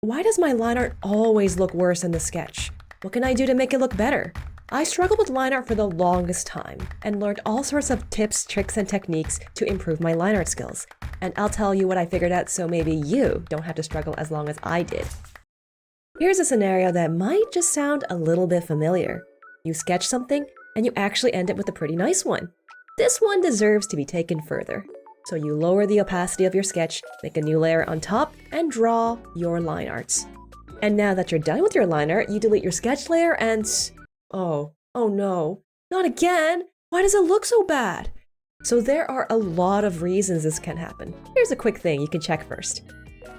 why does my line art always look worse than the sketch? What can I do to make it look better? I struggled with line art for the longest time and learned all sorts of tips, tricks, and techniques to improve my line art skills. And I'll tell you what I figured out so maybe you don't have to struggle as long as I did. Here's a scenario that might just sound a little bit familiar. You sketch something and you actually end up with a pretty nice one. This one deserves to be taken further. So you lower the opacity of your sketch, make a new layer on top, and draw your line art. And now that you're done with your line art, you delete your sketch layer and... Oh no, not again! Why does it look so bad? So there are a lot of reasons this can happen. Here's a quick thing you can check first.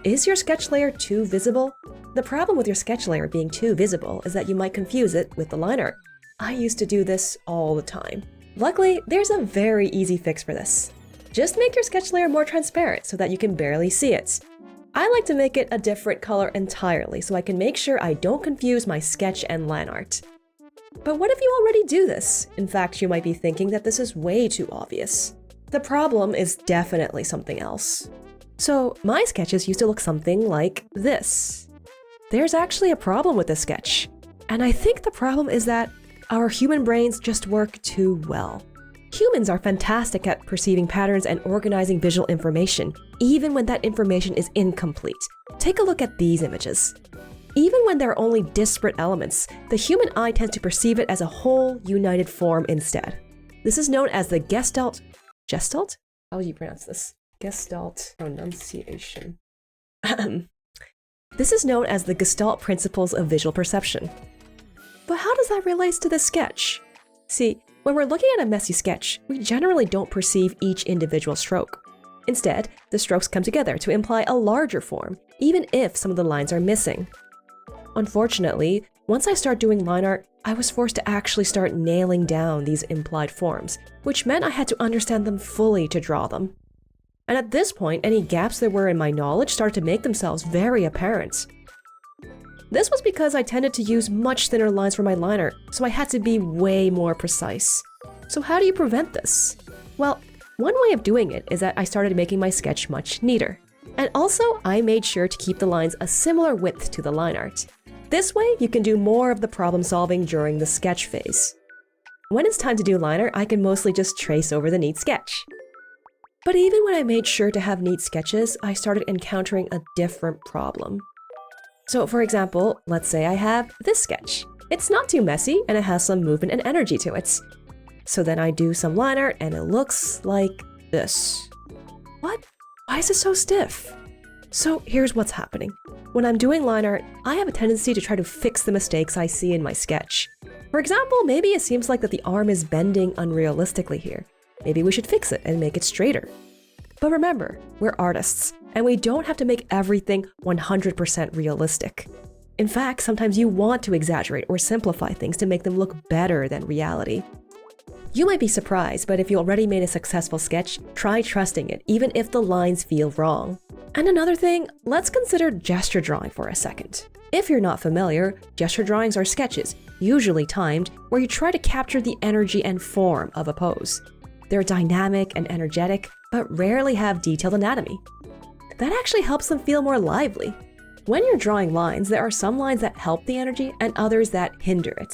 Is your sketch layer too visible? The problem with your sketch layer being too visible is that you might confuse it with the line art. I used to do this all the time. Luckily, there's a very easy fix for this. Just make your sketch layer more transparent so that you can barely see it. I like to make it a different color entirely so I can make sure I don't confuse my sketch and line art. But what if you already do this? In fact, you might be thinking that this is way too obvious. The problem is definitely something else. So my sketches used to look something like this. There's actually a problem with this sketch. And I think the problem is that our human brains just work too well. Humans are fantastic at perceiving patterns and organizing visual information, even when that information is incomplete. Take a look at these images. Even when there are only disparate elements, the human eye tends to perceive it as a whole, united form instead. This is known as the Gestalt? How do you pronounce this? Gestalt pronunciation. This is known as the Gestalt principles of visual perception. But how does that relate to the sketch? See, when we're looking at a messy sketch, we generally don't perceive each individual stroke. Instead, the strokes come together to imply a larger form, even if some of the lines are missing. Unfortunately, once I started doing line art, I was forced to actually start nailing down these implied forms, which meant I had to understand them fully to draw them. And at this point, any gaps there were in my knowledge started to make themselves very apparent. This was because I tended to use much thinner lines for my line art, so I had to be way more precise. So how do you prevent this? Well, one way of doing it is that I started making my sketch much neater. And also, I made sure to keep the lines a similar width to the line art. This way, you can do more of the problem solving during the sketch phase. When it's time to do line art, I can mostly just trace over the neat sketch. But even when I made sure to have neat sketches, I started encountering a different problem. So for example, let's say I have this sketch. It's not too messy and it has some movement and energy to it. So then I do some line art and it looks like this. What? Why is it so stiff? So here's what's happening. When I'm doing line art, I have a tendency to try to fix the mistakes I see in my sketch. For example, maybe it seems like that the arm is bending unrealistically here. Maybe we should fix it and make it straighter. But remember, we're artists, and we don't have to make everything 100% realistic. In fact, sometimes you want to exaggerate or simplify things to make them look better than reality. You might be surprised, but if you already made a successful sketch, try trusting it, even if the lines feel wrong. And another thing, let's consider gesture drawing for a second. If you're not familiar, gesture drawings are sketches, usually timed, where you try to capture the energy and form of a pose. They're dynamic and energetic, but rarely have detailed anatomy. That actually helps them feel more lively. When you're drawing lines, there are some lines that help the energy and others that hinder it.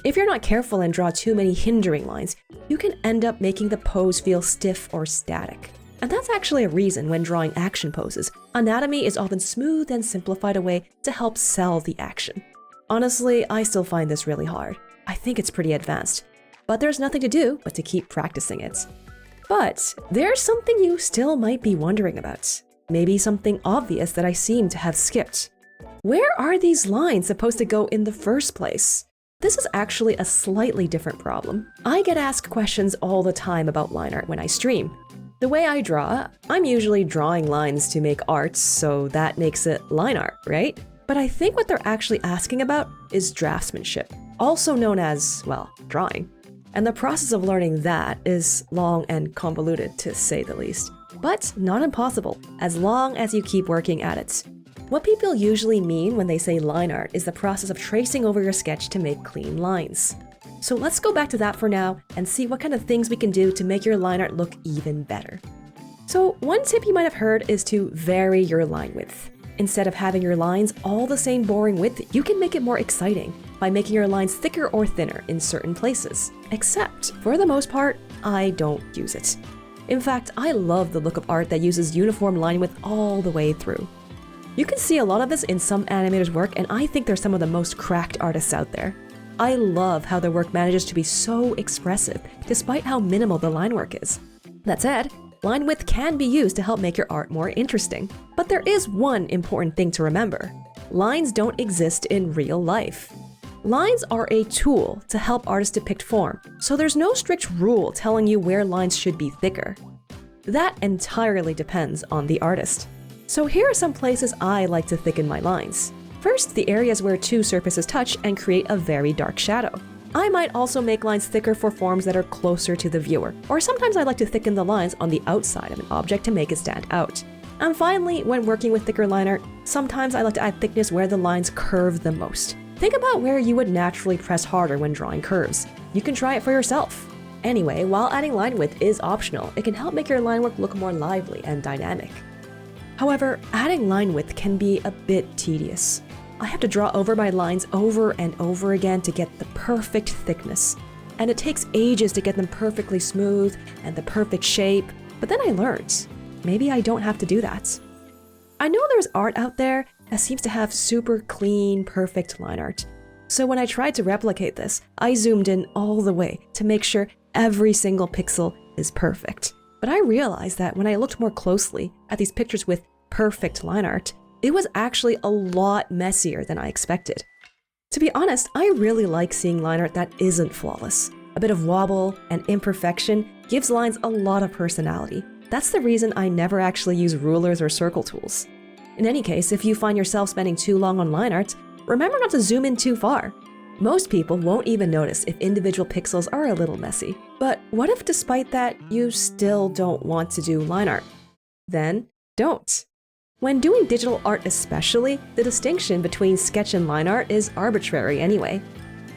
If you're not careful and draw too many hindering lines, you can end up making the pose feel stiff or static. And that's actually a reason when drawing action poses, anatomy is often smoothed and simplified away to help sell the action. Honestly, I still find this really hard. I think it's pretty advanced. But there's nothing to do but to keep practicing it. But there's something you still might be wondering about. Maybe something obvious that I seem to have skipped. Where are these lines supposed to go in the first place? This is actually a slightly different problem. I get asked questions all the time about line art when I stream. The way I draw, I'm usually drawing lines to make art, so that makes it line art, right? But I think what they're actually asking about is draftsmanship, also known as, well, drawing. And the process of learning that is long and convoluted, to say the least. But not impossible, as long as you keep working at it. What people usually mean when they say line art is the process of tracing over your sketch to make clean lines. So let's go back to that for now and see what kind of things we can do to make your line art look even better. So one tip you might have heard is to vary your line width. Instead of having your lines all the same boring width, you can make it more exciting by making your lines thicker or thinner in certain places. Except, for the most part, I don't use it. In fact, I love the look of art that uses uniform line width all the way through. You can see a lot of this in some animators' work, and I think they're some of the most cracked artists out there. I love how their work manages to be so expressive, despite how minimal the line work is. That said, line width can be used to help make your art more interesting. But there is one important thing to remember. Lines don't exist in real life. Lines are a tool to help artists depict form, so there's no strict rule telling you where lines should be thicker. That entirely depends on the artist. So here are some places I like to thicken my lines. First, the areas where two surfaces touch and create a very dark shadow. I might also make lines thicker for forms that are closer to the viewer, or sometimes I like to thicken the lines on the outside of an object to make it stand out. And finally, when working with thicker line art, sometimes I like to add thickness where the lines curve the most. Think about where you would naturally press harder when drawing curves. You can try it for yourself. Anyway, while adding line width is optional, it can help make your line work look more lively and dynamic. However, adding line width can be a bit tedious. I have to draw over my lines over and over again to get the perfect thickness. And it takes ages to get them perfectly smooth and the perfect shape, but then I learned, maybe I don't have to do that. I know there's art out there that seems to have super clean, perfect line art. So when I tried to replicate this, I zoomed in all the way to make sure every single pixel is perfect. But I realized that when I looked more closely at these pictures with perfect line art, it was actually a lot messier than I expected. To be honest, I really like seeing line art that isn't flawless. A bit of wobble and imperfection gives lines a lot of personality. That's the reason I never actually use rulers or circle tools. In any case, if you find yourself spending too long on line art, remember not to zoom in too far. Most people won't even notice if individual pixels are a little messy. But what if despite that, you still don't want to do line art? Then don't. When doing digital art especially, the distinction between sketch and line art is arbitrary anyway.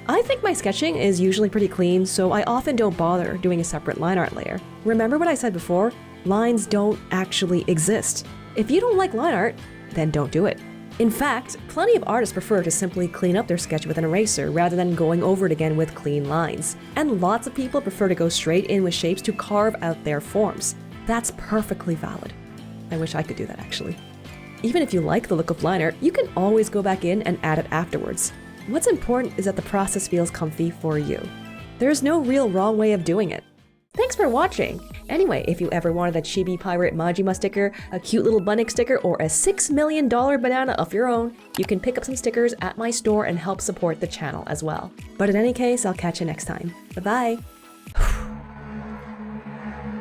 I think my sketching is usually pretty clean, so I often don't bother doing a separate line art layer. Remember what I said before? Lines don't actually exist. If you don't like line art, then don't do it. In fact, plenty of artists prefer to simply clean up their sketch with an eraser rather than going over it again with clean lines. And lots of people prefer to go straight in with shapes to carve out their forms. That's perfectly valid. I wish I could do that actually. Even if you like the look of line art, you can always go back in and add it afterwards. What's important is that the process feels comfy for you. There's no real wrong way of doing it. Thanks for watching! Anyway, if you ever wanted a chibi pirate Majima sticker, a cute little Bunnik sticker, or a $6 million banana of your own, you can pick up some stickers at my store and help support the channel as well. But in any case, I'll catch you next time. Bye-bye!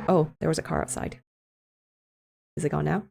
Oh, there was a car outside. Is it gone now?